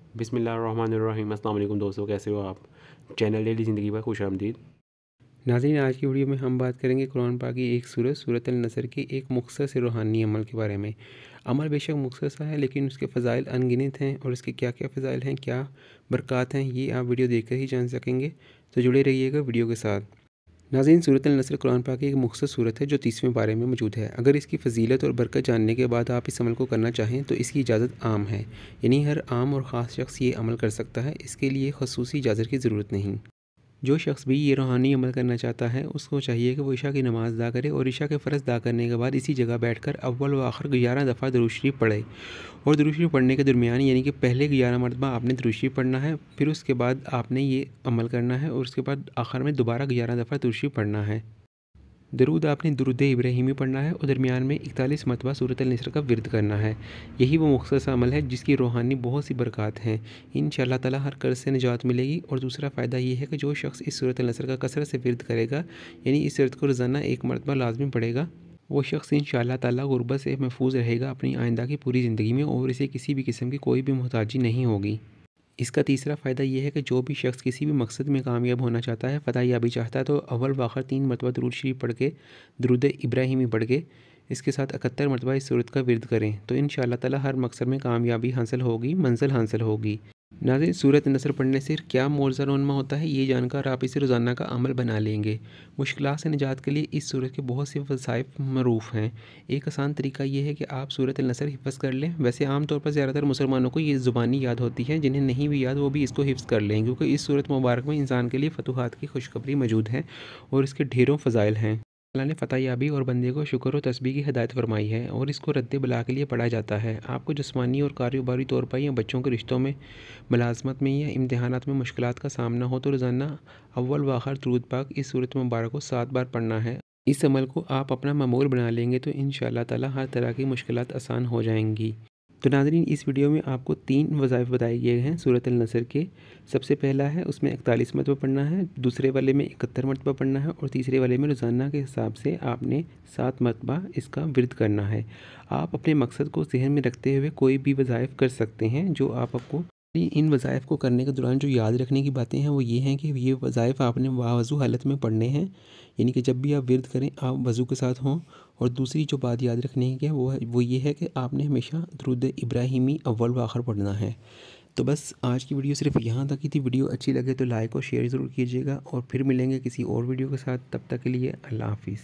बिस्मिल्लाहिर्रहमानिर्रहीम। अस्सलाम वालेकुम दोस्तों, कैसे हो आप? चैनल डेली ज़िंदगी पर खुश आमदीद। नाज़रीन, आज की वीडियो में हम बात करेंगे कुरान पाक की एक सूरत सूरत अल-नसर के एक मुख्तसर से रूहानी अमल के बारे में। अमल बेशक मुख्तसर सा है, लेकिन उसके फ़ज़ाइल अनगिनत हैं और इसके क्या क्या फ़ज़ाइल हैं, क्या बरक़ात हैं, ये आप वीडियो देखकर ही जान सकेंगे। तो जुड़े रहिएगा वीडियो के साथ। नाज़रीन, सूरत अल-नसर कुरान पाक की एक मुख्तसर सूरत है जो 30वें पारे में मौजूद है। अगर इसकी फ़जीलत और बरकत जानने के बाद आप इस अमल को करना चाहें तो इसकी इजाज़त आम है, यानी हर आम और ख़ास शख्स ये अमल कर सकता है। इसके लिए ख़ुसूसी इजाज़त की ज़रूरत नहीं। जो शख्स भी ये रूहानी अमल करना चाहता है उसको चाहिए कि वो इशा की नमाज़ अदा करे और इशा के फ़र्ज़ अदा करने के बाद इसी जगह बैठकर अव्वल व आखिर 11 दफ़ा दुरूद शरीफ पढ़े। और दुरूद शरीफ पढ़ने के दरमियान यानी कि पहले 11 मरतबा आपने दुरूद शरीफ पढ़ना है, फिर उसके बाद आपने ये अमल करना है और उसके बाद आखिर में दोबारा 11 दफ़ा दुरूद शरीफ पढ़ना है। दरूद आपने दुरूद इब्राहिमी पढ़ना है और दरमियान में 41 मरतबा सूरत अल-नसर का विर्द करना है। यही वो मुख्तसर सा अमल है जिसकी रूहानी बहुत सी बरक़ात हैं। इंशाअल्लाह ताला हर कर्ज़ से निजात मिलेगी। और दूसरा फ़ायदा ये है कि जो शख्स इस सूरत अल-नसर का कसरत से विर्द करेगा, यानी इस सूरत को रोज़ाना एक मरतबा लाज़मी पढ़ेगा, वो शख्स इंशाअल्लाह ताला गुर्बत से महफूज रहेगा अपनी आइंदा की पूरी ज़िंदगी में और इसे किसी भी किस्म की कोई भी मोहताजी नहीं होगी। इसका तीसरा फ़ायदा ये है कि जो भी शख्स किसी भी मकसद में कामयाब होना चाहता है, फ़तह याबी चाहता है, तो अव्वल व आखिर 3 मरतबा दुरूद शरीफ पढ़ के, दुरूद इब्राहिमी पढ़ के, इसके साथ 71 मरतबा इस सूरत का विर्द करें तो इंशाअल्लाह ताला हर मकसद में कामयाबी हासिल होगी, मंज़िल हासिल होगी। नाज़रीन, सूरत नसर पढ़ने से क्या मोअज़्ज़ा रोनमा होता है, ये जानकर आप इसे रोज़ाना का अमल बना लेंगे। मुश्किलात से निजात के लिए इस सूरत के बहुत से वसाइफ मरूफ़ हैं। एक आसान तरीका ये है कि आप सूरत अल-नसर हिफ़्ज़ कर लें। वैसे आम तौर पर ज़्यादातर मुसलमानों को ये ज़ुबानी याद होती है, जिन्हें नहीं भी याद वो भी इसको हिफ़्ज़ कर लें, क्योंकि इस सूरत मुबारक में इंसान के लिए फ़तूहात की खुशखबरी मौजूद है और इसके ढेरों फ़ज़ाइल हैं। अल्लाह ने फ़तह याबी और बंदे को शुक्र और तस्बीह की हिदायत फरमाई है और इसको रद्द बला के लिए पढ़ा जाता है। आपको जिस्मानी और कारोबारी तौर पर या बच्चों के रिश्तों में, मुलाज़मत में या इम्तिहानात में मुश्किलात का सामना हो तो रोज़ाना अव्वल व आखिर दुरूद पाक इस सूरत मुबारक को 7 बार पढ़ना है। इस अमल को आप अपना मामूल बना लेंगे तो इंशाअल्लाह ताला हर तरह की मुश्किलात आसान हो जाएंगी। तो नाज़रीन, इस वीडियो में आपको 3 वज़ाइफ बताए गए हैं सूरत अल-नसर के। सबसे पहला है उसमें 41 मरतबा पढ़ना है, दूसरे वाले में 71 मरतबा पढ़ना है और तीसरे वाले में रोज़ाना के हिसाब से आपने 7 मरतबा इसका विर्द करना है। आप अपने मकसद को ज़हन में रखते हुए कोई भी वज़ाइफ कर सकते हैं जो आपको इन वज़ाइफ को करने के दौरान जो याद रखने की बातें हैं वो ये हैं कि ये वज़ाइफ आपने बावज़ू हालत में पढ़ने हैं, यानी कि जब भी आप विर्द करें आप वज़ू के साथ हों। और दूसरी जो बात याद रखने की है वो ये है कि आपने हमेशा दुरूद इब्राहिमी अव्वल व आखिर पढ़ना है। तो बस आज की वीडियो सिर्फ यहाँ तक ही थी। वीडियो अच्छी लगे तो लाइक और शेयर ज़रूर कीजिएगा और फिर मिलेंगे किसी और वीडियो के साथ। तब तक के लिए अल्लाह हाफ़िज़।